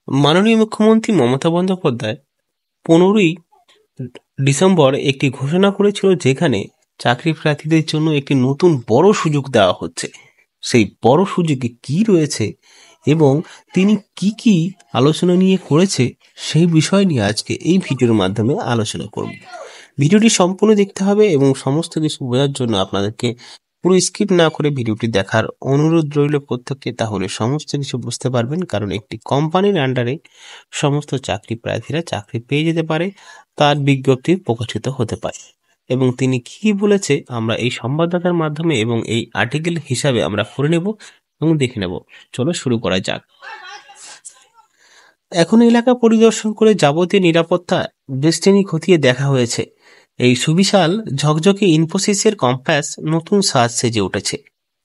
মাননীয় মুখ্যমন্ত্রী মমতা বন্দ্যোপাধ্যায় 15ই ডিসেম্বর একটি ঘোষণা করেছিল, যেখানে চাকরি প্রার্থীদের জন্য একটি নতুন বড় সুযোগ দেওয়া হচ্ছে। সেই বড় সুযোগে কি রয়েছে এবং তিনি কি কি আলোচনা নিয়ে করেছে, সেই বিষয় নিয়ে আজকে এই ভিডিওর মাধ্যমে আলোচনা করব। ভিডিওটি সম্পূর্ণ দেখতে হবে এবং সমস্ত কিছু বোঝার জন্য আপনাদেরকে পুরো স্কিপ না করে ভিডিওটি দেখার অনুরোধ রইল প্রত্যেককে, তাহলে সমস্ত কিছু বুঝতে পারবেন। কারণ একটি কোম্পানির আন্ডারে সমস্ত চাকরি প্রার্থীরা চাকরি পেয়ে যেতে পারে, তার বিজ্ঞপ্তি প্রকাশিত হতে পারে। এবং তিনি কি বলেছে আমরা এই সংবাদদাতার মাধ্যমে এবং এই আর্টিকেল হিসাবে আমরা পড়ে নেব এবং দেখে নেব। চলো শুরু করা যাক। এখন এলাকা পরিদর্শন করে যাবতীয় নিরাপত্তা বেষ্টনী খতিয়ে দেখা হয়েছে। এই সুবিশাল ঝকঝকে ইনফোসিসের ক্যাম্পাস নতুন সাজ সেজে উঠেছে,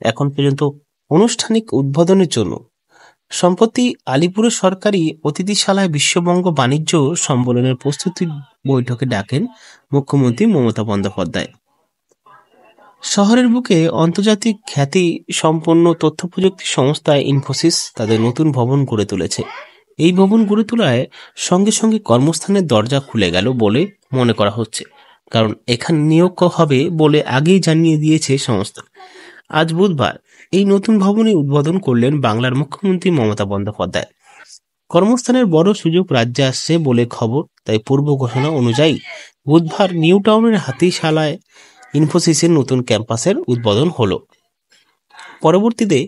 এখন পর্যন্ত আনুষ্ঠানিক উদ্বোধনের জন্য। সম্প্রতি আলিপুরের সরকারি অতিথিশালায় বিশ্ববঙ্গ বাণিজ্য সম্মেলনের প্রস্তুতি বৈঠকে ডাকেন মুখ্যমন্ত্রী মমতা বন্দ্যোপাধ্যায়। শহরের বুকে আন্তর্জাতিক খ্যাতি সম্পন্ন তথ্য প্রযুক্তি সংস্থা ইনফোসিস তাদের নতুন ভবন গড়ে তুলেছে। এই ভবন গড়ে তোলায় সঙ্গে সঙ্গে কর্মস্থানের দরজা খুলে গেল বলে মনে করা হচ্ছে, কারণ এখানে নিয়োগ হবে বলে আগেই জানিয়ে দিয়েছে সংস্থা। আজ বুধবার এই নতুন ভবনে উদ্বোধন করলেন বাংলার মুখ্যমন্ত্রী মমতা বন্দ্যোপাধ্যায়। কর্মস্থানের বড় সুযোগ রাজ্যে আসছে বলে খবর, তাই পূর্ব ঘোষণা অনুযায়ী বুধবার নিউ টাউনের হাতিশালায় ইনফোসিসের নতুন ক্যাম্পাসের উদ্বোধন হলো। পরবর্তীতে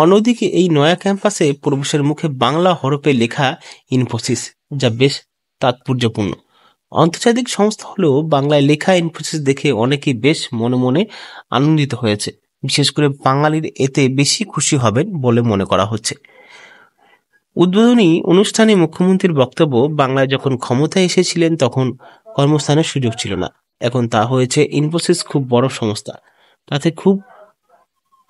অন্যদিকে এই নয়া ক্যাম্পাসে প্রবেশের মুখে বাংলা হরফে লেখা ইনফোসিস, যা বেশ তাৎপর্যপূর্ণ। আন্তর্জাতিক সংস্থা হলেও বাংলায় লেখা ইনফোসিস দেখে অনেকেই বেশ মনে মনে আনন্দিত হয়েছে। বিশেষ করে বাঙালির এতে বেশি খুশি হবেন বলে মনে করা হচ্ছে। উদ্বোধনী অনুষ্ঠানে মুখ্যমন্ত্রীর বক্তব্য, বাংলায় যখন ক্ষমতায় এসেছিলেন তখন কর্মস্থানের সুযোগ ছিল না, এখন তা হয়েছে। ইনফোসিস খুব বড় সংস্থা,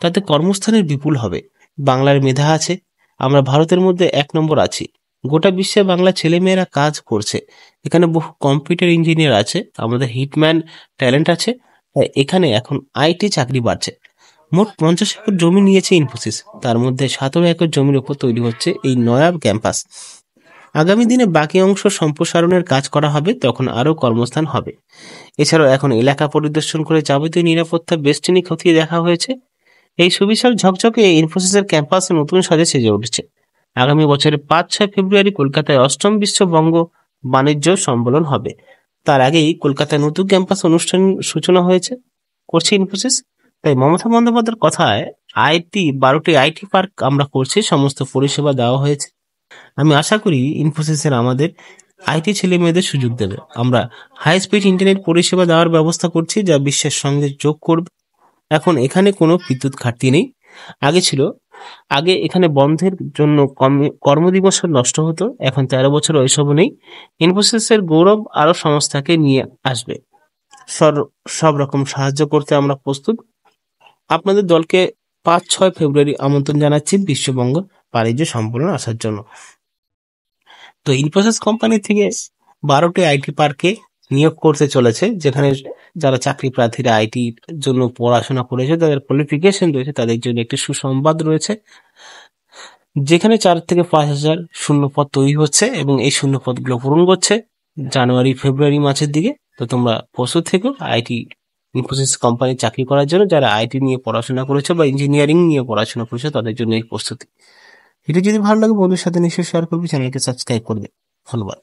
তাতে কর্মস্থানের বিপুল হবে। বাংলার মেধা আছে, আমরা ভারতের মধ্যে 1 নম্বর আছি। গোটা বিশ্বে বাংলা ছেলেমেয়েরা কাজ করছে। এখানে বহু কম্পিউটার ইঞ্জিনিয়ার আছে, আমাদের হিটম্যান ট্যালেন্ট আছে। তাই এখানে এখন আইটি চাকরি বাড়ছে। মোট 50 একর জমি নিয়েছে ইনফোসিস, তার মধ্যে 17 একর জমির উপর তৈরি হচ্ছে এই নয়া ক্যাম্পাস। আগামী দিনে বাকি অংশ সম্প্রসারণের কাজ করা হবে, তখন আরও কর্মস্থান হবে। এছাড়াও এখন এলাকা পরিদর্শন করে যাবতীয় নিরাপত্তা বেষ্টনী খতিয়ে দেখা হয়েছে। এই সুবিশাল ঝকঝকে ইনফোসিসের ক্যাম্পাসে নতুন সাজে সেজে উঠেছে। আগামী বছরের 5-6 ফেব্রুয়ারি কলকাতায় 8ম বিশ্ববঙ্গ বাণিজ্য সম্মেলন হবে। তার আগেই কলকাতায় নতুন ক্যাম্পাস অনুষ্ঠান সূচনা করছে ইনফোসিস। তাই মমতা বন্দ্যোপাধ্যায়ের কথায় 12টি আইটি পার্ক আমরা করছি, সমস্ত পরিষেবা দেওয়া হয়েছে। আমি আশা করি ইনফোসিসের আমাদের আইটি ছেলে মেয়েদের সুযোগ দেবে। আমরা হাই স্পিড ইন্টারনেট পরিষেবা দেওয়ার ব্যবস্থা করছি, যা বিশ্বের সঙ্গে যোগ করবে। এখন এখানে কোনো বিদ্যুৎ ঘাটতি নেই। আগে এখানে বন্ধের জন্য কর্মদিবস নষ্ট হতো, এখন 13 বছর ওইসব নেই। ইনফোসিসের গৌরব আরো সংস্থাকে নিয়ে আসবে। সব রকম সাহায্য করতে আমরা প্রস্তুত। আপনাদের দলকে 5-6 ফেব্রুয়ারি আমন্ত্রণ জানাচ্ছি বিশ্ববঙ্গ বাণিজ্য সম্মেলন আসার জন্য। তো ইনফোসিস কোম্পানি থেকে 12টি আইটি পার্কে নিয়োগ করতে চলেছে, যেখানে যারা চাকরি প্রার্থীরা আইটির জন্য পড়াশোনা করেছে, তাদের কোয়ালিফিকেশন রয়েছে, তাদের জন্য একটি সুসংবাদ রয়েছে। যেখানে 4 থেকে 5 হাজার শূন্যপদ তৈরি হচ্ছে এবং এই শূন্যপদগুলো পূরণ করছে জানুয়ারি-ফেব্রুয়ারি মাসের দিকে। তো তোমরা প্রস্তুত থেকো আইটি ইনফোসিস কোম্পানি চাকরি করার জন্য। যারা আইটি নিয়ে পড়াশোনা করেছে বা ইঞ্জিনিয়ারিং নিয়ে পড়াশোনা করেছে, তাদের জন্য এই প্রস্তুতি। এটা যদি ভালো লাগে বন্ধুর সাথে নিশ্চয়ই শেয়ার করবে, চ্যানেলকে সাবস্ক্রাইব করবে। ধন্যবাদ।